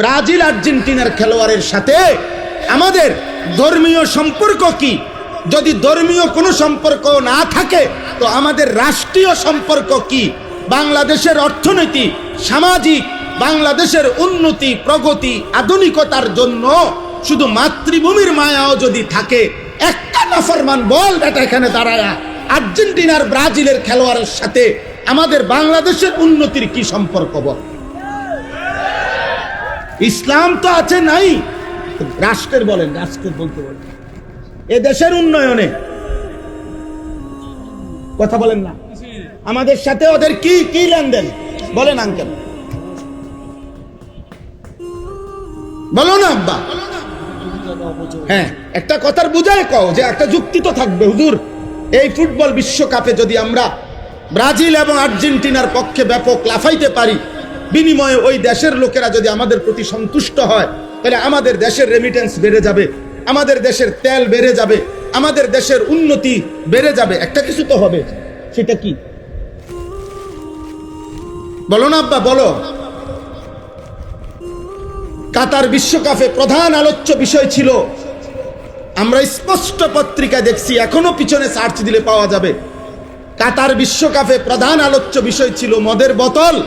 Brazil আর্জেন্টিনার খেলোয়াড়ের সাথে আমাদের ধর্মীয় সম্পর্ক কি? যদি ধর্মীয় কোনো সম্পর্ক না থাকে তো আমাদের রাষ্ট্রীয় সম্পর্ক কি? বাংলাদেশের অর্থনীতি, সামাজিক, বাংলাদেশের উন্নতি, প্রগতি, আধুনিকতার জন্য শুধু মাতৃভূমির মায়াও যদি থাকে, একটা নাফরমান বল এটা এখানে দাঁড়ায়া আর্জেন্টিনার ব্রাজিলের খেলোয়াড়ের সাথে আমাদের বাংলাদেশের উন্নতির কি সম্পর্ক? বল। ইসলাম তো আছে নাই, রাষ্ট্রের বলেন, রাষ্ট্রের বলতে বলেন এ দেশের উন্নয়নে কথা বলেন না, আমাদের সাথে ওদের কি কি লেনদেন বলেন আঙ্কেল, বলো না আব্বা। হ্যাঁ, একটা কথার বুঝায় কও যে একটা যুক্তি তো থাকবে। হুজুর, এই ফুটবল বিশ্বকাপে যদি আমরা ব্রাজিল এবং আর্জেন্টিনার পক্ষে ব্যাপক লাফাইতে পারি, বিনিময়ে ওই দেশের লোকেরা যদি আমাদের প্রতি সন্তুষ্ট হয়, তাহলে আমাদের দেশের রেমিটেন্স বেড়ে যাবে, আমাদের দেশের তেল বেড়ে যাবে, আমাদের দেশের উন্নতি বেড়ে যাবে। একটা কিছু তো হবে, সেটা কি বলো না আব্বা, বলো। কাতার বিশ্বকাপে প্রধান আলোচ্য বিষয় ছিল, আমরা স্পষ্ট পত্রিকায় দেখছি, এখনো পিছনে সার্চ দিলে পাওয়া যাবে, কাতার বিশ্বকাপে প্রধান আলোচ্য বিষয় ছিল মদের বোতল।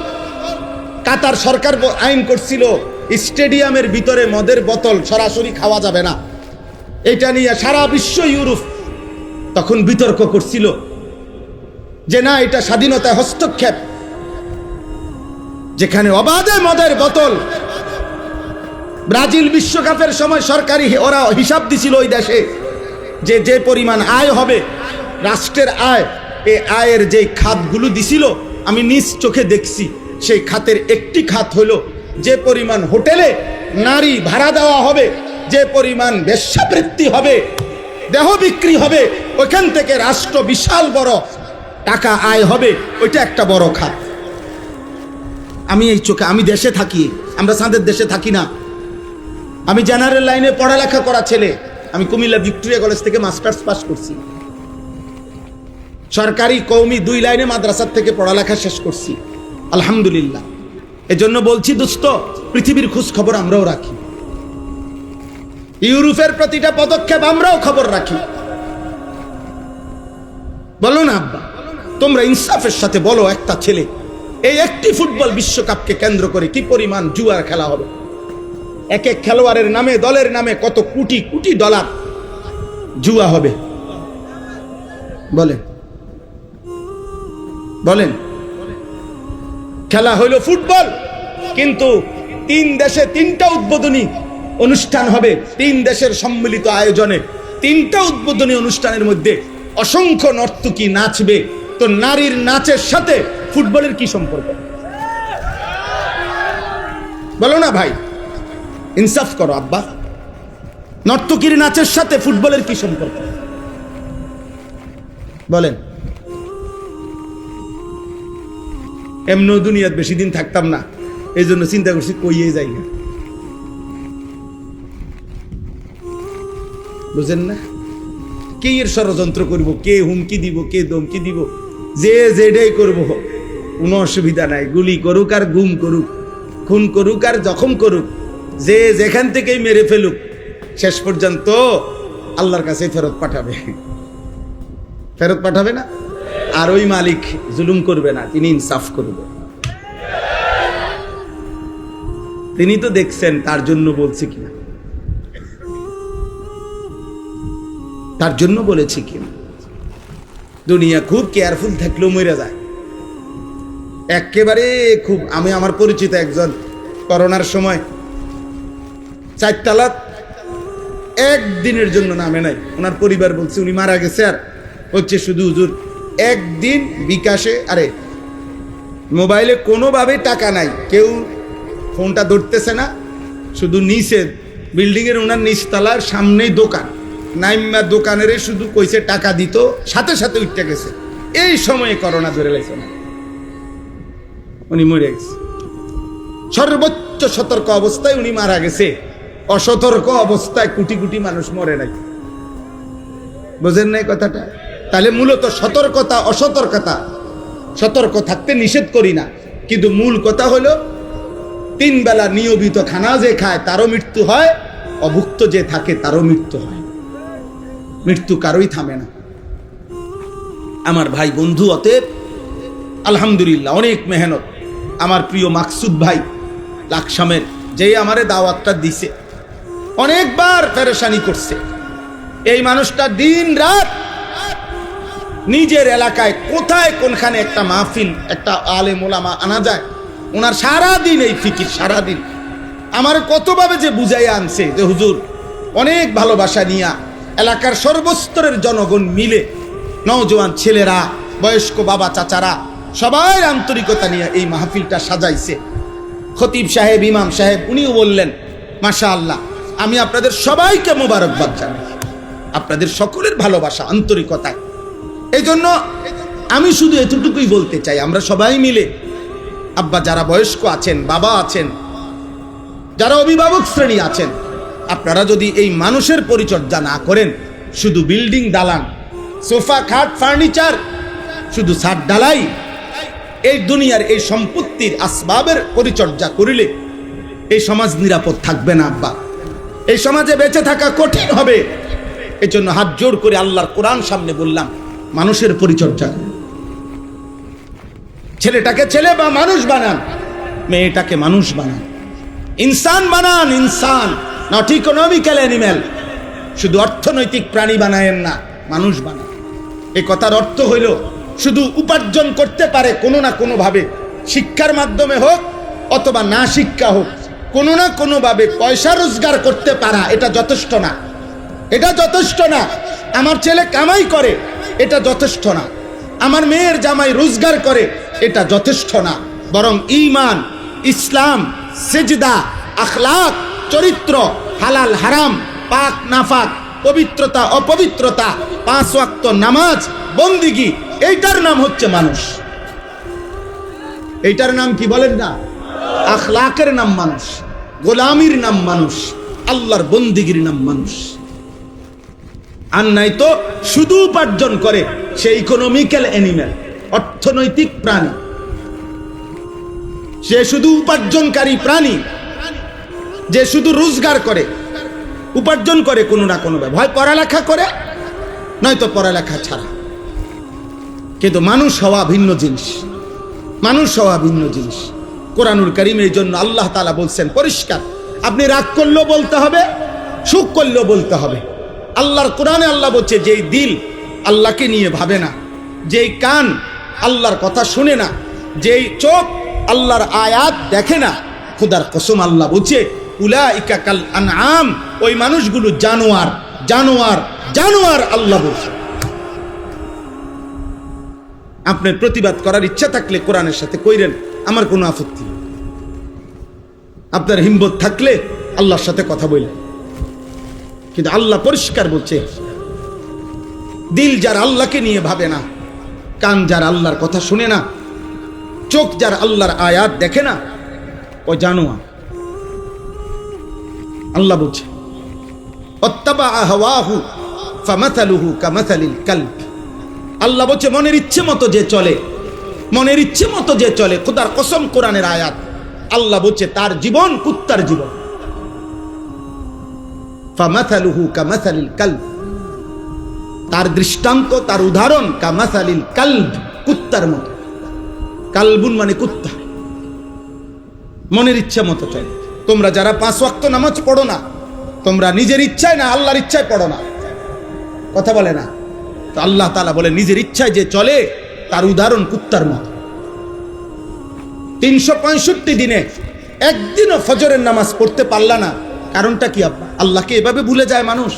কাতার সরকার আইন করছিল স্টেডিয়ামের ভিতরে মদের বোতল সরাসরি খাওয়া যাবে না। এটা নিয়ে সারা বিশ্ব, ইউরোপ তখন বিতর্ক করছিল যে না, এটা স্বাধীনতায় হস্তক্ষেপ, যেখানে অবাধে মদের বোতল। ব্রাজিল বিশ্বকাপের সময় সরকারি ওরা হিসাব দিছিল ওই দেশে যে যে পরিমাণ আয় হবে, রাষ্ট্রের আয়, এই আয়ের যে খাতগুলো দিছিল আমি নিজ চোখে দেখছি। সেই খাতের একটি খাত হলো যে পরিমাণ হোটেলে নারী ভাড়া দেওয়া হবে, যে পরিমাণ বেশ্যাবৃত্তি হবে, দেহ বিক্রি হবে, ওইখান থেকে রাষ্ট্র বিশাল বড় টাকা আয় হবে, ওইটা একটা বড় খাত। আমি এই চোখে, আমি দেশে থাকি, আমরা চাঁদের দেশে থাকি না। আমি জেনারেল লাইনে পড়ালেখা করা ছেলে, আমি কুমিল্লা ভিক্টোরিয়া কলেজ থেকে মাস্টার্স পাস করছি, সরকারি কওমি 2 লাইনে মাদ্রাসার থেকে পড়ালেখা শেষ করছি, আলহামদুলিল্লাহ। এজন্য বলছি দোস্ত, পৃথিবীর খোঁজ খবর আমরাও রাখি, ইউরোপের প্রতিটা পদক্ষেপ আমরাও খবর রাখি। বলো না আব্বা, তোমরা ইনসাফের সাথে বলো, একটা ছেলে এই একটি ফুটবল বিশ্বকাপকে কেন্দ্র করে কি পরিমাণ জুয়ার খেলা হবে? এক এক খেলোয়াড়ের নামে, দলের নামে কত কোটি কোটি ডলার জুয়া হবে, বলেন বলেন। খেলা হইল ফুটবল, কিন্তু 3 দেশে 3টা উদ্বোধনী অনুষ্ঠান হবে, 3 দেশের সম্মিলিত আয়োজনে 3টা উদ্বোধনী অনুষ্ঠানের মধ্যে অসংখ্য নর্তকী নাচবে। তো নারীর নাচের সাথে ফুটবলের কি সম্পর্ক? বলো না ভাই, ইনসাফ করো আব্বা, নর্তকীর নাচের সাথে ফুটবলের কি সম্পর্ক বলেন। এমন দুনিয়াত বেশি দিন থাকতাম না, এই জন্য চিন্তা করছি কইয়ে যাই না, বুঝেন না? কে এর ষড়যন্ত্র করব, কে হুমকি দিব, কে ধমকি দিব, যে যেটাই করব কোনো অসুবিধা নাই। গুলি করুক আর গুম করুক, খুন করুক আর জখম করুক, যে যেখান থেকেই মেরে ফেলুক, শেষ পর্যন্ত আল্লাহর কাছে ফেরত পাঠাবে, ফেরত পাঠাবে না? আর ওই মালিক জুলুম করবে না, তিনি ইনসাফ করবে। তিনি তো দেখছেন, তার জন্য বলছি কিনা, তার জন্য বলেছি কিনা। দুনিয়া খুব কেয়ারফুল থাকলেও মরে যায়, একেবারে খুব। আমি আমার পরিচিত একজন করোনার সময় 4 তালা একদিনের জন্য নামে নাই, ওনার পরিবার বলছে উনি মারা গেছে, আর হচ্ছে শুধু হুজুর একদিন বিকাশে, আরে মোবাইলে কোনোভাবে টাকা নাই, কেউ ফোনটা ধরতেছে না, শুধু নিচে বিল্ডিংয়ের ওনার নিচতলার সামনেই দোকান, নাইমা দোকানের শুধু কইছে টাকা দিত, সাথে সাথে উঠতে গেছে। এই সময়ে করোনা ধরে লাগছে না, উনি মরে গেছে। সর্বোচ্চ সতর্ক অবস্থায় উনি মারা গেছে, অসতর্ক অবস্থায় কোটি কোটি মানুষ মরে নাই। বোঝেন নাই কথাটা? তাহলে মূলত সতর্কতা, অসতর্কতা, সতর্ক থাকতে নিষেধ করি না, কিন্তু মূল কথা হলো তিন বেলা নিয়মিত খানা যে খায় তারও মৃত্যু হয়, অভুক্ত যে থাকে তারও মৃত্যু হয়। মৃত্যু কারোই থামে না আমার ভাই বন্ধু। অতএব আলহামদুলিল্লাহ অনেক মেহনত আমার প্রিয় মাকসুদ ভাই লাকসামের, যে আমারে দাওয়াতটা দিছে, অনেকবার পেরেশানি করছে। এই মানুষটা দিন রাত নিজের এলাকায় কোথায় কোনখানে একটা মাহফিল, একটা আলেম ওলামা আনা যায়, ওনার সারাদিন এই ফিকির, সারাদিন আমার কতভাবে যে বুঝাইয়া আনছে যে হুজুর অনেক ভালোবাসা নিয়া এলাকার সর্বস্তরের জনগণ মিলে, নওজোয়ান ছেলেরা, বয়স্ক বাবা চাচারা সবাই আন্তরিকতা নিয়ে এই মাহফিলটা সাজাইছে। খতিব সাহেব, ইমাম সাহেব উনিও বললেন মাশাআল্লাহ, আমি আপনাদের সবাইকে মোবারকবাদ জানাই, আপনাদের সকলের ভালোবাসা আন্তরিকতায়। এই জন্য আমি শুধু এতটুকুই বলতে চাই, আমরা সবাই মিলে, আব্বা যারা বয়স্ক আছেন, বাবা আছেন, যারা অভিভাবক শ্রেণী আছেন, আপনারা যদি এই মানুষের পরিচর্যা না করেন, শুধু বিল্ডিং দালান, সোফা খাট ফার্নিচার, শুধু ছাদ ঢালাই, এই দুনিয়ার এই সম্পত্তির আসবাবের পরিচর্যা করিলে এই সমাজ নিরাপদ থাকবে না আব্বা, এই সমাজে বেঁচে থাকা কঠিন হবে। এই জন্য হাত জোর করে আল্লাহর কোরআন সামনে বললাম, মানুষের পরিচর্যা করুন। ছেলেটাকে ছেলে বা মানুষ বানান, মেয়েটাকে মানুষ বানান, ইনসান বানান, ইনসান, নট ইকোনমিক্যাল অ্যানিম্যাল। শুধু অর্থনৈতিক প্রাণী বানায়েন না, মানুষ বানান। এই কথার অর্থ হইল শুধু উপার্জন করতে পারে কোনো না কোনো ভাবে, শিক্ষার মাধ্যমে হোক অথবা না শিক্ষা হোক, কোনো না কোনো ভাবে পয়সা রোজগার করতে পারা, এটা যথেষ্ট না, এটা যথেষ্ট না। আমার ছেলে কামাই করে, এটা যথেষ্ট না। আমার মেয়ের জামাই রোজগার করে, এটা যথেষ্ট না। বরং ঈমান, ইসলাম, সিজদা, আখলাক, চরিত্র, হালাল হারাম, পাক নাফাক, পবিত্রতা অপবিত্রতা, 5 ওয়াক্ত নামাজ, বন্দিগি, এইটার নাম হচ্ছে মানুষ। এইটার নাম কি বলেন না? আখলাকের নাম মানুষ, গোলামির নাম মানুষ, আল্লাহর বন্দিগির নাম মানুষ। আর নাই তো শুধু উপার্জন করে, সে ইকোনমিক্যাল অ্যানিম্যাল, অর্থনৈতিক প্রাণী, সে শুধু উপার্জনকারী প্রাণী, যে শুধু রোজগার করে, উপার্জন করে কোনো না কোনো ভাবে, হয় পড়ালেখা করে নয়তো পড়ালেখা ছাড়া। কিন্তু মানুষ হওয়া ভিন্ন জিনিস, মানুষ হওয়া ভিন্ন জিনিস। কোরআনুল কারীম এই জন্য আল্লাহ তাআলা বলছেন পরিষ্কার, আপনি রাগ করলেও বলতে হবে, সুখ করলেও বলতে হবে। আল্লাহর কোরআনে আল্লাহ বলছে, যেই দিল আল্লাহকে নিয়ে ভাবে না, যেই কান আল্লাহর কথা শুনে না, যেই চোখ আল্লাহর আয়াত দেখে না, খোদার কসম আল্লাহ বলছে উলাইকা কাল আনআম, ওই মানুষগুলো জানোয়ার, জানোয়ার, জানোয়ার। আল্লাহ বলছে। আপনার প্রতিবাদ করার ইচ্ছা থাকলে কোরআনের সাথে কইরেন, আমার কোনো আপত্তি নেই। আপনার হিম্মত থাকলে আল্লাহর সাথে কথা বললেন। কিন্তু আল্লাহ পরিষ্কার বলছে, দিল যার আল্লাহকে নিয়ে ভাবে না, কান যার আল্লাহর কথা শুনে না, চোখ যার আল্লাহর আয়াত দেখে না, ও জানোয়ার। আল্লাহ বলছে অত্তাবা হাওয়াহু ফামাথালুহু কামাথালিল কালব। আল্লাহ বলছে মনের ইচ্ছে মতো যে চলে, মনের ইচ্ছে মতো যে চলে, খোদার কসম কোরআনের আয়াত, আল্লাহ বলছে তার জীবন কুত্তার জীবন। ফামাথালুহু কামাথালিল কালব, তার দৃষ্টান্ত, তার উদাহরণ কামাথালিল কালব, কুত্তার মতো। কালবুন মানে কুত্তা। মনের ইচ্ছা মতো চলে। তোমরা যারা 5 ওয়াক্ত নামাজ পড়ো না, তোমরা নিজের ইচ্ছায় না আল্লাহর ইচ্ছায় পড়ো না, কথা বলে না তো। আল্লাহ তাআলা বলে নিজের ইচ্ছায় যে চলে তার উদাহরণ কুত্তার মতো। 365 দিনে একদিনও ফজরের নামাজ পড়তে পারলা না, কারণটা কি আব্বা? আল্লাহকে এভাবে ভুলে যায় মানুষ,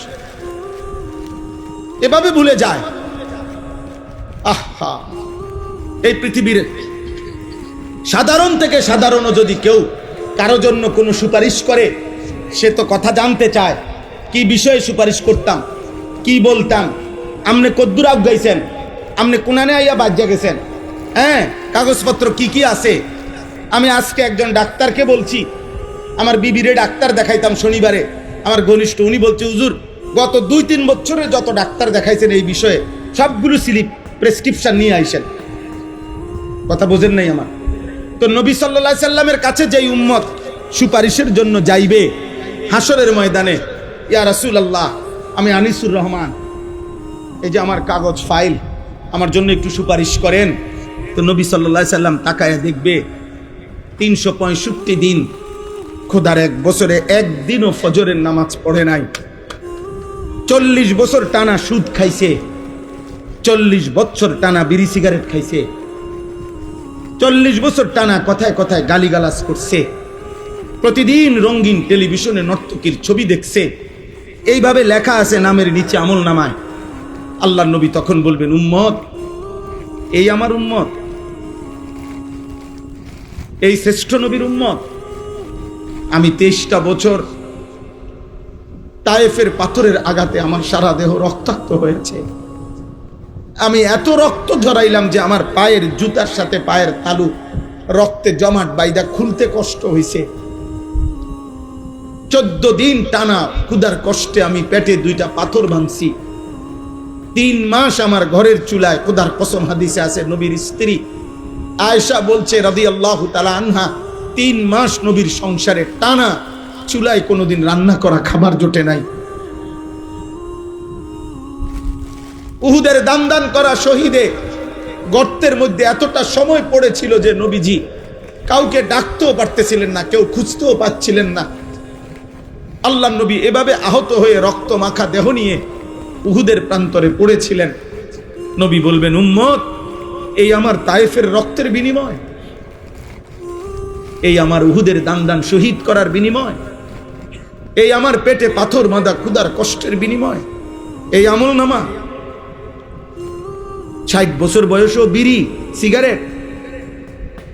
এভাবে ভুলে যায়। আহা, এই পৃথিবীর সাধারণ থেকে সাধারণও যদি কেউ কারো জন্য কোনো সুপারিশ করে, সে তো কথা জানতে চায়, কি বিষয়ে সুপারিশ করতাম, কি বলতাম, আমনে কদ্দুর আগাইছেন, আমনে কোনানে আইয়া বাজ্যা গেছেন, হ্যাঁ কাগজপত্র কি কি আছে। আমি আজকে একজন ডাক্তারকে বলছি, আমার বিবিরে ডাক্তার দেখাইতাম শনিবারে, আমার ঘনিষ্ঠ, উনি বলছে হুজুর গত 2-3 বছরে যত ডাক্তার দেখাইছেন এই বিষয়ে সবগুলো স্লিপ প্রেসক্রিপশন নিয়ে আইসেন। কথা বোঝেন নাই আমার? তো নবী সাল্লাল্লাহু আলাইহি সাল্লামের কাছে যেই উম্মত সুপারিশের জন্য যাইবে হাসরের ময়দানে, ইয়া রাসূলুল্লাহ আমি আনিসুর রহমান, এই যে আমার কাগজ ফাইল, আমার জন্য একটু সুপারিশ করেন। তো নবী সাল্লাল্লাহু আলাইহি সাল্লাম তাকায়া দেখবে 365 দিন খোদার এক বছরে একদিনও ফজরের নামাজ পড়ে নাই, 40 বছর টানা সুদ খাইছে, 40 বছর টানা বিড়ি সিগারেট খাইছে, 40 বছর টানা কথায় কথায় গালিগালাজ করছে, প্রতিদিন রঙিন টেলিভিশনে নর্তকীর ছবি দেখছে। এইভাবে লেখা আছে নামের নিচে আমল নামায়। আল্লাহর নবী তখন বলবেন, উম্মত, এই আমার উম্মত, এই শ্রেষ্ঠ নবীর উম্মত। আমি 23টা বছর তায়েফের পাথরের আঘাতে আমার সারা দেহ রক্তাক্ত হয়েছে। আমি এত রক্ত ঝরাইলাম যে আমার পায়ের জুতার সাথে পায়ের তালু রক্তে জমাট বাইদা খুলতে কষ্ট হয়েছে। 14 দিন টানা ক্ষুধার কষ্টে আমি পেটে 2টা পাথর ভাঙছি। 3 মাস আমার ঘরের চুলায়, খোদার কসম হাদিসে আছে, নবীর স্ত্রী আয়েশা বলছে রাদিয়াল্লাহু তাআলা আনহা, 3 মাস নবীর সংসারে টানা চুলায় কোনোদিন রান্না করা খাবার জোটে নাই। উহুদের দান করা শহীদে গর্তের মধ্যে এতটা সময় পড়েছিল যে নবীজি কাউকে ডাকতেও পারতেছিলেন না, কেউ খুঁজতেও পাচ্ছিলেন না। আল্লাহর নবী এভাবে আহত হয়ে রক্ত মাখা দেহ নিয়ে উহুদের প্রান্তরে পড়েছিলেন। নবী বলবেন, উম্মত, এই আমার তায়েফের রক্তের বিনিময়, এই আমার উহুদের দান শহীদ করার বিনিময়, এই আমার পেটে পাথর বাঁধা ক্ষুধার কষ্টের বিনিময়, এই আমল নামা। 60 বছর বয়সও বিড়ি সিগারেট,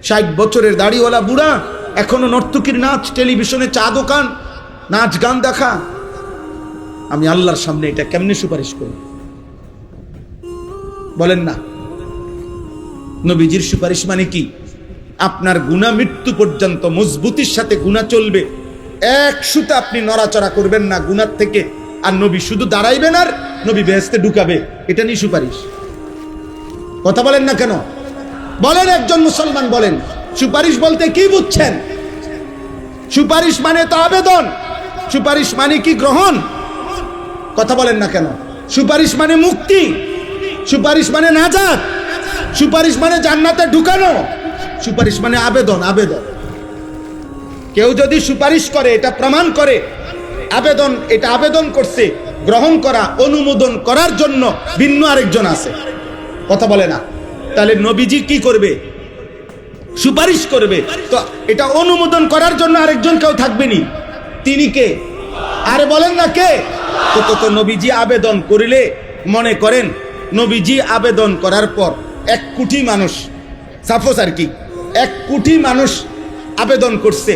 60 বছরের দাড়িওয়ালা বুড়া, এখনো নর্তকীর নাচ, টেলিভিশনে চা দোকান, নাচ গান দেখা। আমি আল্লাহর সামনে এটা কেমনে সুপারিশ করি? বলেন না। নবীজির সুপারিশ মানে কি? আপনার গুনাহ মৃত্যু পর্যন্ত মজবুতির সাথে গুনাহ চলবে, এক সুতা আপনি নড়াচড়া করবেন না গুনার থেকে। আর নবী শুধু দাঁড়াইবেন আর নবী বেহেশতে ঢুকাবে, এটা নিয়ে সুপারিশ। কথা বলেন না কেন? বলেন, একজন মুসলমান বলেন, সুপারিশ বলতে কি বুঝছেন? সুপারিশ মানে তো আবেদন। সুপারিশ মানে কি গ্রহণ? কথা বলেন না কেন? সুপারিশ মানে মুক্তি, সুপারিশ মানে নাজাত, সুপারিশ মানে জান্নাতে ঢুকানো, সুপারিশ মানে আবেদন। আবেদন, কেউ যদি সুপারিশ করে এটা প্রমাণ করে আবেদন, এটা আবেদন করছে, গ্রহণ করা, অনুমোদন করার জন্য ভিন্ন আরেকজন আছে। কথা বলে না? তাহলে নবীজি কি করবে? সুপারিশ করবে, তো এটা অনুমোদন করার জন্য আরেকজন কেউ থাকবেনি। তিনি কে? আরে বলেন না কে? তো নবীজি আবেদন করিলে, মনে করেন নবীজি আবেদন করার পর 1 কোটি মানুষ, সাপোজ আর কি 1 কোটি মানুষ আবেদন করছে,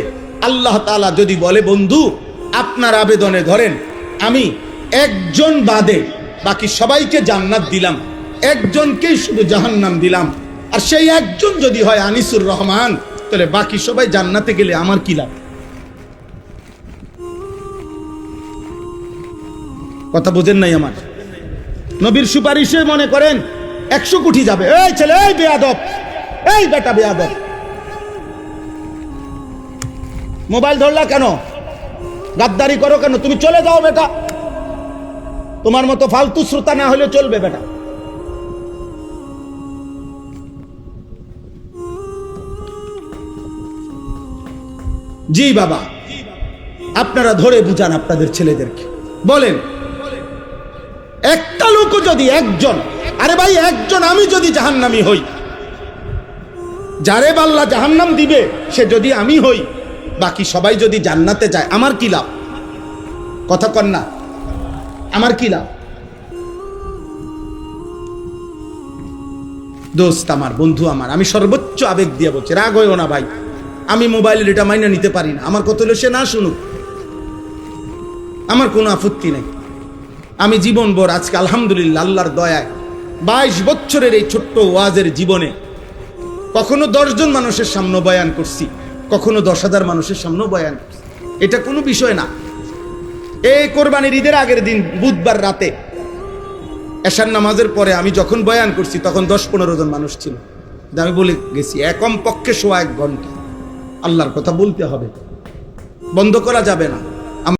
আল্লাহ তাআলা যদি বলে, বন্ধু আপনার আবেদনে ধরেন আমি একজন বাদে বাকি সবাইকে জান্নাত দিলাম, একজনকেই শুধু জাহান্নাম দিলাম, আর সেই একজন যদি হয় আনিসুর রহমান, তাহলে বাকি সবাই জান্নাতে গেলে আমার কি লাভ? কথা বোঝেন নাই আমার? নবীর সুপারিশে মনে করেন 100 কোটি যাবে। এই ছেলে, এই বেয়াদব, এই বেটা বেয়াদব, মোবাইল ধরলা কেন? গাদ্দারি করো কেন? তুমি চলে যাও বেটা, তোমার মতো ফালতু শ্রোতা না হলে চলবে বেটা। জি বাবা, আপনারা ধরে বুঝান আপনাদের ছেলেদেরকে, বলেন একটা লোক যদি, একজন, আরে ভাই একজন, আমি যদি জাহান্নামী হই, যারে আল্লাহ জাহান্নাম দিবে সে যদি আমি হই, বাকি সবাই যদি জান্নাতে যায়, আমার কি লাভ? কথা কন না, আমার কি লাভ? দোস্ত আমার, বন্ধু আমার, আমি সর্বোচ্চ আবেগ দিয়ে বলছি, রাগ হইও না ভাই, আমি মোবাইলের এটা মাইনা নিতে পারি না। আমার কথা হলো সে না শুনুক, আমার কোনো আপত্তি নেই। আমি জীবনভর আজকে আলহামদুলিল্লাহ আল্লাহর দয়ায় 22 বছরের এই ছোট্ট ওয়াজের জীবনে কখনো 10 জন মানুষের সামনে বয়ান করছি, কখনো 10,000 মানুষের সামনেও বয়ান করছি। এটা কোনো বিষয় না। এই কোরবানির ঈদের আগের দিন বুধবার রাতে এশার নামাজের পরে আমি যখন বয়ান করছি তখন 10-15 জন মানুষ ছিল। আমি বলে গেছি কম পক্ষে 1.5 ঘন্টা আল্লাহর কথা বলতে হবে। বন্ধ করা যাবে না।